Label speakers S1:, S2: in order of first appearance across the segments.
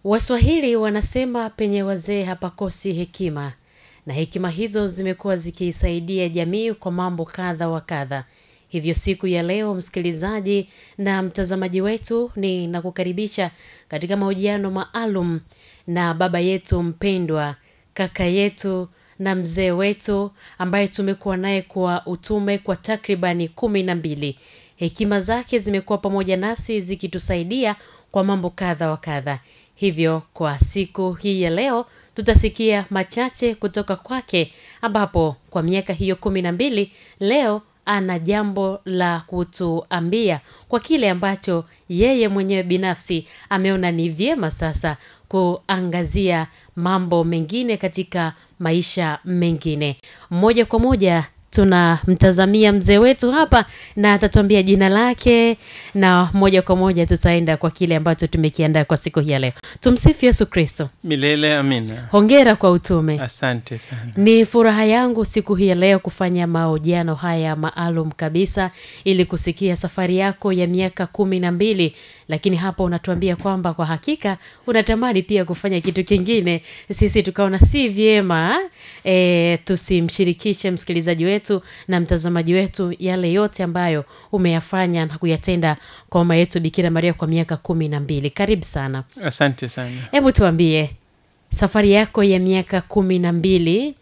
S1: Waswahili wanasema penye wazee hapakosi hekima, na hekima hizo zimekuwa zikisaidia jamii kwa mambo kadha wa kadha. Hivyo siku ya leo, msikilizaji na mtazamaji wetu, ni nakukaribisha katika mahojiano maalum na baba yetu mpendwa, kaka yetu na mzee wetu ambaye tumekuwa naye kwa utume kwa takribani 12. Hekima zake zimekuwa pamoja nasi zikitusaidia kwa mambo kadha wa kadha. Hivyo kwa siku hii ya leo tutasikia machache kutoka kwake, ambapo kwa miaka hiyo 12 leo ana jambo la kutuambia kwa kile ambacho yeye mwenyewe binafsi ameona ni vyema sasa kuangazia mambo mengine katika maisha mengine. Moja kwa moja tunamtazamia mzee wetu hapa na atatuambia jina lake, na moja kwa moja tutaenda kwa kile ambacho tumekiandaa kwa siku hii ya leo. Tumsifu Yesu Kristo.
S2: Milele amina.
S1: Hongera kwa utume.
S2: Asante sana.
S1: Ni furaha yangu siku hii ya leo kufanya mahojiano haya maalum kabisa ili kusikia safari yako ya miaka 12, lakini hapo unatuambia kwamba kwa hakika unatamani pia kufanya kitu kingine. Sisi tukaona si vyema tusimshirikishe msikilizaji wetu na mtazamaji wetu yale yote ambayo umeyafanya na kuyatenda kwa mama yetu Bikira Maria kwa miaka 12. Karibu sana.
S2: Asante sana.
S1: Hebu tuambie safari yako ya miaka 12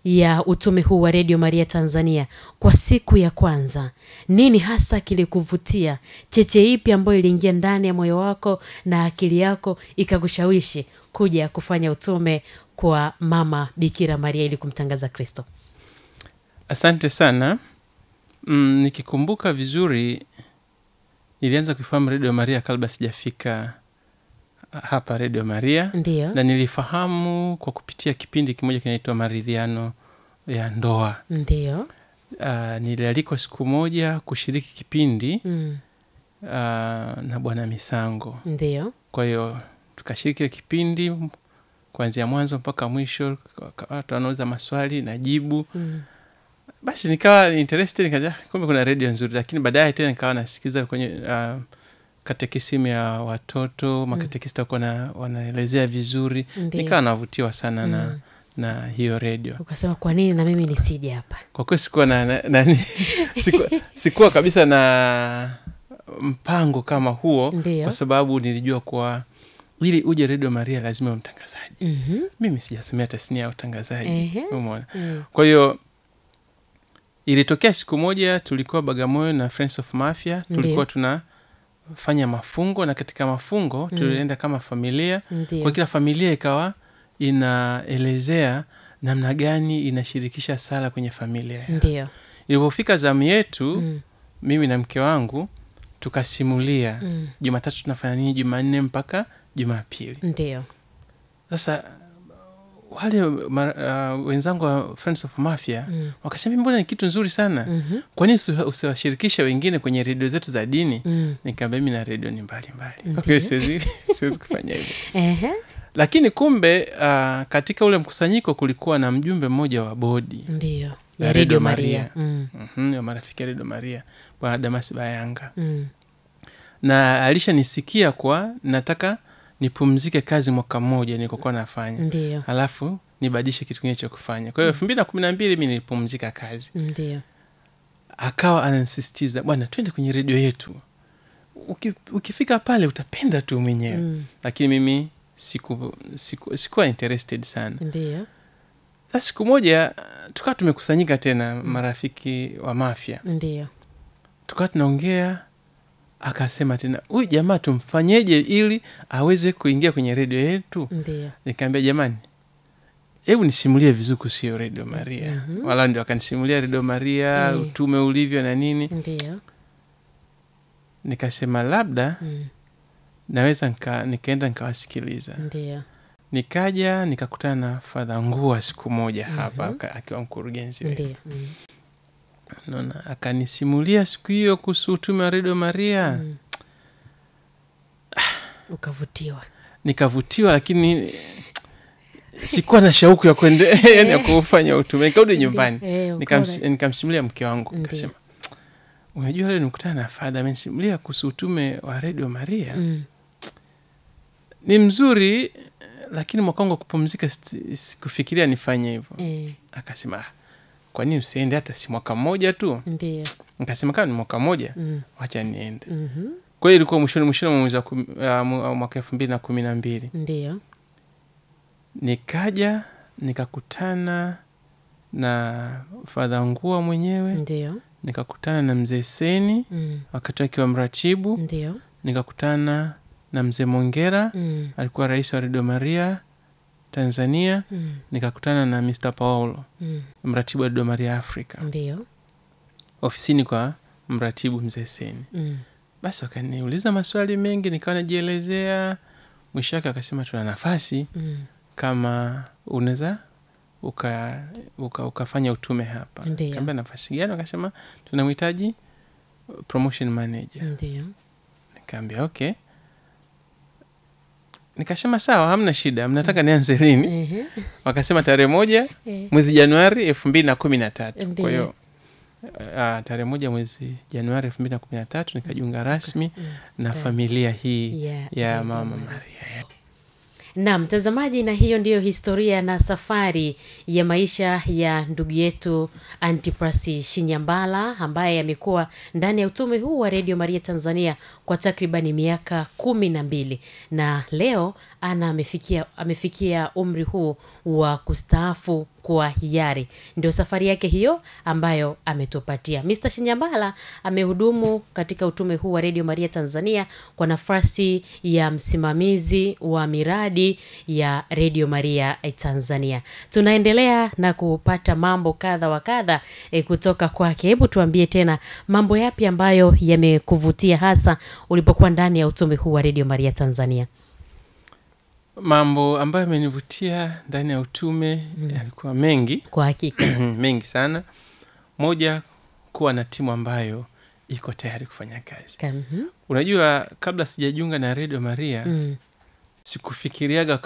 S1: ya utume huu wa Radio Maria Tanzania. Kwa siku ya kwanza, nini hasa kilikuvutia? Cheche ipi ambayo iliingia ndani ya moyo wako na akili yako ikakushawishi kuja kufanya utume kwa mama Bikira Maria ili kumtangaza Kristo?
S2: Asante sana. Nikikumbuka vizuri, nilianza kufahamu Radio Maria kabla sijafika hapa Radio Maria.
S1: Ndiyo. Na
S2: nilifahamu kwa kupitia kipindi kimoja kinaitwa Maridhiano ya Ndoa.
S1: Ndiyo.
S2: Nilialikwa siku moja kushiriki kipindi na Bwana Misango.
S1: Ndiyo.
S2: Kwa hiyo tukashiriki kipindi kuanzia mwanzo mpaka mwisho, watu wanauliza maswali na jibu. Basi nikawa interested, nikaja kumbe kuna radio nzuri, lakini baadaye tena nikawa nasikiza kwenye katekisimu ya watoto, makatekista wako wanaelezea vizuri. Nikawa navutiwa sana na hiyo radio.
S1: Ukasema kwa nini na mimi nisije hapa?
S2: Kwa kweli sikuwa kabisa na mpango kama huo. Ndiyo. Kwa sababu nilijua kwa ili uje Radio Maria lazima uwe mtangazaji. Mimi sijasomea tasnia ya utangazaji. Umeona? Kwa hiyo ilitokea siku moja tulikuwa Bagamoyo na Friends of Mafia. Tulikuwa tunafanya mafungo, na katika mafungo tulienda kama familia. Kwa kila familia ikawa inaelezea namna gani inashirikisha sala kwenye familia.
S1: Ndiyo.
S2: Ilipofika zamu yetu, mimi na mke wangu tukasimulia Jumatatu tunafanya nini, Jumanne mpaka Jumapili.
S1: Ndiyo.
S2: Sasa wale wenzangu wa Friends of Mafia wakasema mbona ni kitu nzuri sana. Kwa nini usiwashirikishe wengine kwenye redio zetu za dini? Nikamwambia mimi na redio ni mbali. Kwa hiyo siwezi kufanya hivyo. Lakini kumbe katika ule mkusanyiko kulikuwa na mjumbe mmoja wa bodi.
S1: Ndiyo. Ya Radio Maria.
S2: Ya marafiki ya Radio Maria, Bwana Damas Bayanga. Na alishanisikia kwa nataka nipumzike kazi mwaka mmoja nilikokuwa nafanya.
S1: Ndiyo.
S2: Alafu nibadilishe kitu kingine cha kufanya. Kwa hiyo 2012 mimi nilipumzika kazi.
S1: Ndiyo. Akawa
S2: ananisisitiza, bwana twende kwenye redio yetu. Ukifika pale utapenda tu mwenyewe. Lakini mimi sikuwa interested sana.
S1: Ndiyo.
S2: Sasa siku moja tukawa tumekusanyika tena marafiki wa Mafia.
S1: Ndiyo.
S2: Tukawa tunaongea, akasema tena, huyu jamaa tumfanyeje ili aweze kuingia kwenye redio yetu?
S1: Ndiyo.
S2: Nikamwambia jamani, hebu nisimulie vizuri kuhusu Radio Maria. Wala ndio akanisimulia Radio Maria, utume ulivyo na nini.
S1: Ndiyo.
S2: Nikasema labda naweza nikaenda nikawasikiliza.
S1: Ndiyo.
S2: Nikaja nikakutana na Father Ngua siku moja hapa akiwa mkurugenzi wetu.
S1: Ndiyo.
S2: Naona akanisimulia siku hiyo kuhusu utume wa Radio Maria.
S1: Ukavutiwa.
S2: Nikavutiwa, lakini sikuwa na shauku ya kuendelea yani ya kufanya utume. Nikarudi nyumbani. Nikamsimulia mke wangu, nikasema unajua leo nimekutana na Father amenisimulia kuhusu utume wa Radio Maria. ni mzuri, lakini mwaka wangu kupumzika sikufikiria nifanye hivyo. Akasema kwa nini usiende hata si mwaka mmoja tu?
S1: Ndio.
S2: Nikasema kama ni mwaka mmoja, acha niende. Kwa hiyo ilikuwa mwishoni mwa mwezi wa mwaka 2012.
S1: Ndio.
S2: Nikaja nikakutana na Father Ngua mwenyewe.
S1: Ndio.
S2: Nikakutana na Mzee Seni wakati akiwa mratibu.
S1: Ndio.
S2: Nikakutana na Mzee Mongera, alikuwa rais wa Radio Maria Tanzania. Nikakutana na Mr. Paulo, mratibu wa Radio Maria Afrika.
S1: Ndio.
S2: Ofisini kwa mratibu Mzee Seni. Basi wakaniuliza maswali mengi, nikawa najielezea. Mwisho wake akasema tuna nafasi kama unaweza ukafanya utume hapa. Nikamwambia nafasi gani? Akasema tunamhitaji promotion manager.
S1: Ndio.
S2: Nikamwambia okay. Nikasema sawa, hamna shida. Mnataka nianze lini? Wakasema tarehe 1 mwezi Januari 2013. Kwa hiyo tarehe 1 mwezi Januari 2013 nikajiunga rasmi na familia hii ya Mama Maria.
S1: Na mtazamaji, na hiyo ndiyo historia na safari ya maisha ya ndugu yetu Antipas Shinyambala, ambaye amekuwa ndani ya utume huu wa Radio Maria Tanzania kwa takribani miaka 12, na leo amefikia umri huu wa kustaafu kwa hiari. Ndio safari yake hiyo ambayo ametupatia. Mr. Shinyambala amehudumu katika utume huu wa Radio Maria Tanzania kwa nafasi ya msimamizi wa miradi ya Radio Maria Tanzania. Tunaendelea na kupata mambo kadha wa kadha kutoka kwake. Hebu tuambie tena mambo yapi ambayo yamekuvutia hasa ulipokuwa ndani ya utume huu wa Radio Maria Tanzania?
S2: Mambo ambayo yamenivutia ndani ya utume yalikuwa mengi.
S1: Kwa hakika.
S2: Mengi sana. Moja, kuwa na timu ambayo iko tayari kufanya kazi. Unajua, kabla sijajiunga na Radio Maria, sikufikiriaga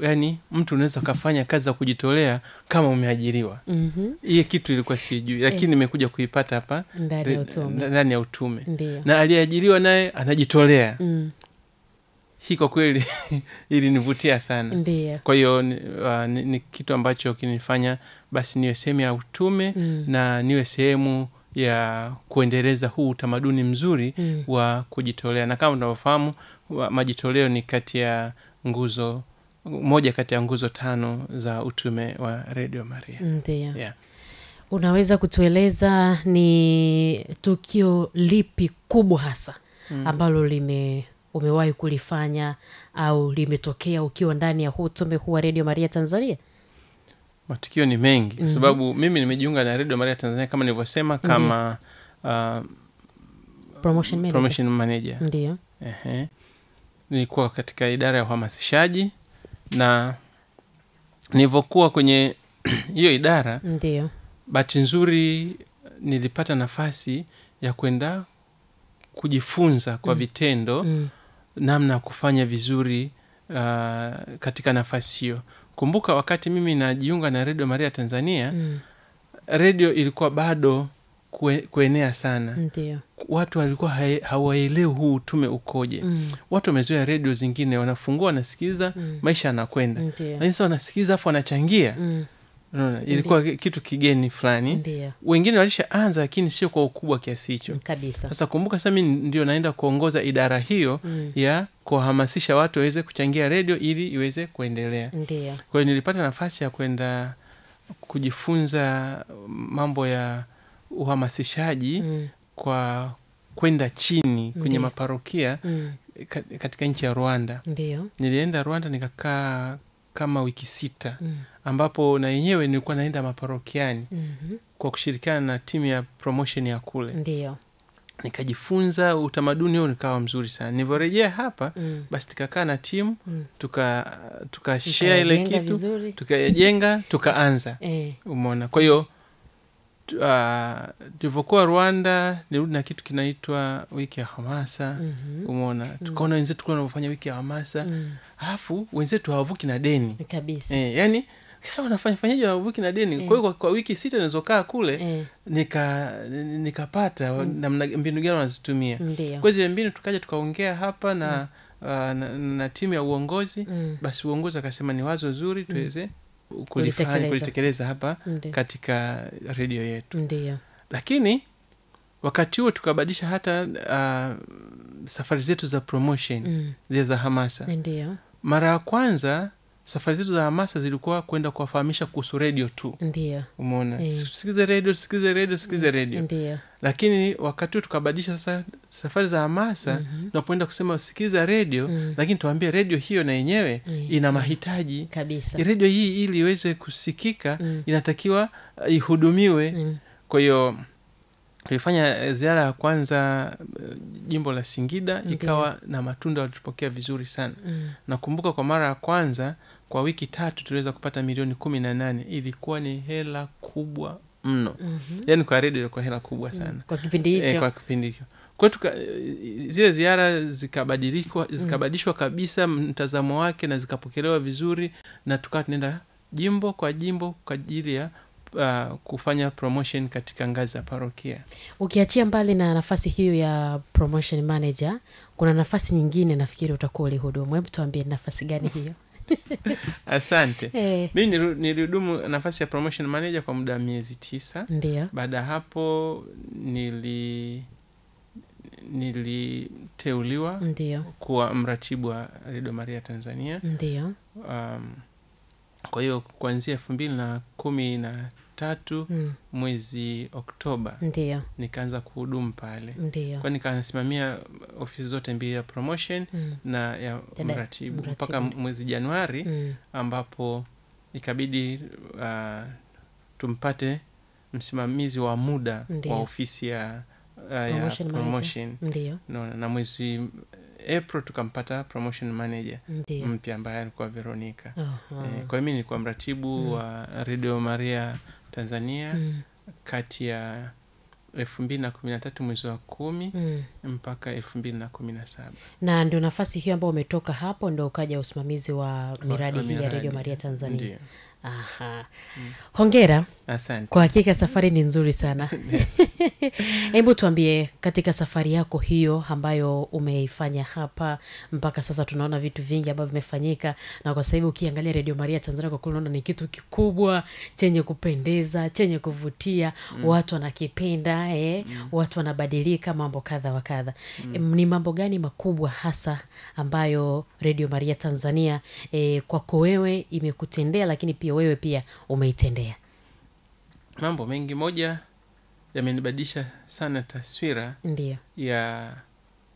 S2: yani mtu unaweza kufanya kazi za kujitolea kama umeajiriwa. Hiyo kitu ilikuwa sijui, lakini nimekuja kuipata hapa ndani ya utume. Na aliajiriwa naye anajitolea. Hii kwa kweli ilinivutia sana. Kwa hiyo ni kitu ambacho kinifanya basi niwe sehemu ya utume na niwe sehemu ya kuendeleza huu utamaduni mzuri wa kujitolea. Na kama unavyofahamu, majitoleo ni moja kati ya nguzo 5 za utume wa Radio Maria.
S1: Ndio. Unaweza kutueleza ni tukio lipi kubwa hasa ambalo umewahi kulifanya au limetokea ukiwa ndani ya utume huu wa Radio Maria Tanzania?
S2: Matukio ni mengi kwa sababu mimi nimejiunga na Radio Maria Tanzania kama nilivyosema kama promotion manager.
S1: Ndio.
S2: Nilikuwa katika idara ya uhamasishaji, na nilivyokuwa kwenye hiyo idara,
S1: ndio,
S2: bahati nzuri nilipata nafasi ya kwenda kujifunza kwa vitendo namna ya kufanya vizuri katika nafasi hiyo. Kumbuka wakati mimi najiunga na Radio Maria Tanzania, radio ilikuwa bado kuenea sana.
S1: Ndio.
S2: Watu walikuwa hawaelewi huu utume ukoje. Watu wamezoea radio zingine, wanafungua wanasikiza, maisha yanakwenda. Lakini sasa wanasikiza afu wanachangia. Ilikuwa kitu kigeni fulani. Wengine walishaanza lakini sio kwa ukubwa kiasi hicho.
S1: Kabisa.
S2: Sasa kumbuka sasa mimi ndio naenda kuongoza idara hiyo ya kuhamasisha watu waweze kuchangia radio ili iweze kuendelea.
S1: Ndio.
S2: Kwa hiyo nilipata nafasi ya kwenda kujifunza mambo ya uhamasishaji kwa kwenda chini kwenye maparokia katika nchi ya Rwanda.
S1: Ndio.
S2: Nilienda Rwanda nikakaa kama wiki 6 ambapo na yenyewe nilikuwa naenda maparokiani kwa kushirikiana na timu ya promotion ya kule.
S1: Ndio.
S2: Nikajifunza utamaduni huo, nikawa mzuri sana. Nilivorejea hapa basi tukakaa na timu tuka share ile kitu, tukajenga, tukaanza. Umeona? Kwa hiyo tulivyokuwa Rwanda nirudi na kitu kinaitwa wiki ya hamasa. Umeona? Tukaona wenzetu wanafanya wiki ya hamasa. Alafu wenzetu hawavuki na deni.
S1: Kabisa.
S2: Yani sasa wanafanyaje hawavuki na deni? Kwa hiyo kwa wiki 6 nilizokaa kule nikapata namna mbinu gani wanazitumia. Kwa hiyo mbinu tukaja tukaongea hapa na timu ya uongozi, basi uongozi akasema ni wazo zuri tuweze kulitekeleza hapa katika redio yetu.
S1: Ndiyo.
S2: Lakini wakati huo tukabadilisha hata safari zetu za promotion zile za hamasa.
S1: Ndiyo.
S2: Mara ya kwanza safari zetu za hamasa zilikuwa kwenda kuwafahamisha kuhusu radio tu.
S1: Ndiyo.
S2: Umeona? Sikize radio.
S1: Ndiyo.
S2: Lakini wakati tukabadilisha sasa safari za hamasa, tunapoenda kusema usikiza radio, lakini tuambie radio hiyo na yenyewe ina mahitaji
S1: kabisa.
S2: Radio hii ili iweze kusikika inatakiwa ihudumiwe. Kwa hiyo tulifanya ziara ya kwanza jimbo la Singida. Ikawa na matunda, walitupokea vizuri sana. Nakumbuka kwa mara ya kwanza kwa wiki 3 tuliweza kupata milioni 18. Ilikuwa ni hela kubwa mno. Yaani kwa radio ilikuwa hela kubwa sana.
S1: Kwa kipindi hicho.
S2: Kwa kipindi hicho. Kwa zile ziara zikabadilishwa kabisa mtazamo wake na zikapokelewa vizuri, na tukawa tunaenda jimbo kwa ajili ya kufanya promotion katika ngazi ya parokia.
S1: Ukiachia mbali na nafasi hiyo ya promotion manager, kuna nafasi nyingine nafikiri utakuwa ulihudumu. Hebu tuambie nafasi gani hiyo?
S2: Asante. Mimi nilihudumu nafasi ya promotion manager kwa muda wa miezi 9.
S1: Ndiyo.
S2: Baada hapo niliteuliwa kuwa mratibu wa Radio Maria Tanzania.
S1: Ndiyo.
S2: Kwa hiyo kuanzia 2013 mwezi Oktoba nikaanza kuhudumu pale. Kwa nikasimamia ofisi zote mbili, ya promotion na ya mratibu mpaka mwezi Januari ambapo ikabidi tumpate msimamizi wa muda wa ofisi ya promotion. Na mwezi April tukampata promotion manager mpya ambaye alikuwa Veronica. Kwa hiyo mimi nilikuwa mratibu wa Radio Maria Tanzania kati ya 2013 mwezi wa 10 mpaka 2017.
S1: Na ndio nafasi hiyo ambayo umetoka hapo ndio ukaja usimamizi wa miradi hii ya Radio Maria Tanzania. Ndiyo. Aha. Hongera.
S2: Asante.
S1: Kwa hakika safari ni nzuri sana. Hebu tuambie katika safari yako hiyo ambayo umeifanya hapa mpaka sasa, tunaona vitu vingi ambavyo vimefanyika, na kwa sababu ukiangalia Radio Maria Tanzania kwa kweli unaona ni kitu kikubwa chenye kupendeza, chenye kuvutia, watu wanakipenda, watu wanabadilika, mambo kadha wa kadha. Ni mambo gani makubwa hasa ambayo Radio Maria Tanzania kwako wewe imekutendea, lakini pia wewe pia umeitendea?
S2: Mambo mengi. Moja yamenibadilisha sana taswira ya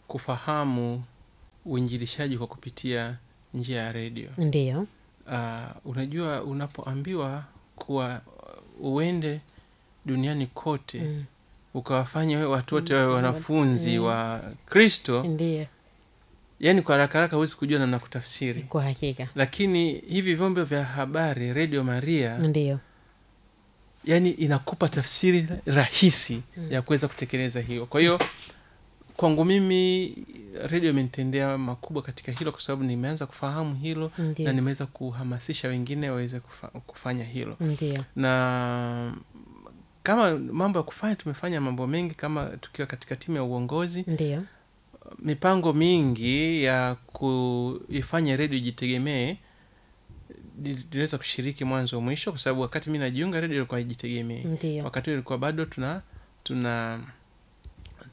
S2: kufahamu uinjilishaji kwa kupitia njia ya radio.
S1: Ndiyo.
S2: Unajua unapoambiwa kuwa uende duniani kote ukawafanya watu wote wawe wanafunzi wa Kristo.
S1: Ndiyo.
S2: Yaani kwa haraka huwezi kujua namna kutafsiri.
S1: Kwa hakika.
S2: Lakini hivi vyombo vya habari, Radio Maria,
S1: ndiyo,
S2: yani inakupa tafsiri rahisi ya kuweza kutekeleza hiyo. Kwa hiyo kwangu mimi radio imenitendea makubwa katika hilo, kwa sababu nimeanza kufahamu hilo. Ndiyo. Na nimeweza kuhamasisha wengine waweze kufanya hilo.
S1: Ndiyo.
S2: Na kama mambo ya kufanya, tumefanya mambo mengi kama tukiwa katika timu ya uongozi.
S1: Ndiyo.
S2: Mipango mingi ya kuifanya radio itegemee niliweza kushiriki mwanzo mwisho, kwa sababu wakati mimi najiunga radio ilikuwa haijitegemei. Wakati ilikuwa bado tuna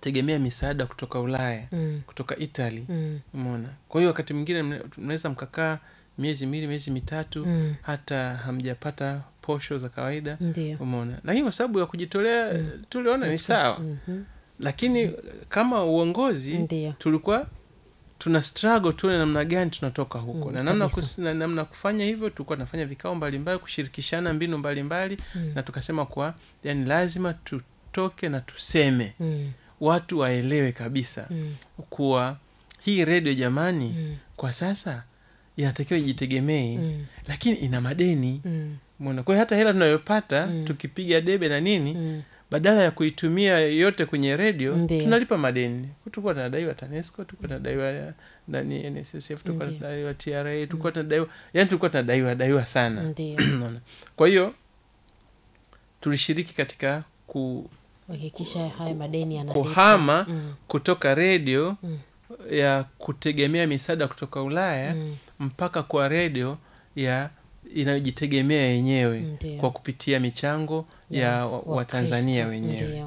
S2: tegemea misaada kutoka Ulaya, kutoka Italy. Umeona? Kwa hiyo wakati mwingine tunaweza mkakaa miezi 2, miezi 3 hata hamjapata posho za kawaida. Umeona? Lakini kwa sababu ya kujitolea tuliona ni sawa. Lakini kama uongozi tulikuwa tuna struggle tuone namna gani tunatoka huko. Na namna kufanya hivyo tulikuwa tunafanya vikao mbalimbali, kushirikishana mbinu mbalimbali. Na tukasema kwa yani lazima tutoke na tuseme. Watu waelewe kabisa kuwa hii radio jamani, kwa sasa inatakiwa ijitegemee, lakini ina madeni. Umeona? Kwa hiyo hata hela tunayopata tukipiga debe na nini, badala ya kuitumia yote kwenye radio, tunalipa madeni. Tulikuwa tunadaiwa TANESCO, tulikuwa tunadaiwa ndani NSSF, tulikuwa tunadaiwa TRA, tulikuwa tunadaiwa, yani tulikuwa tunadaiwa sana. Kwa hiyo tulishiriki katika
S1: kuhakikisha haya madeni yanalipa,
S2: kuhama kutoka radio ya kutegemea misaada kutoka Ulaya mpaka kwa redio ya inayojitegemea yenyewe kwa kupitia michango ya Watanzania wenyewe.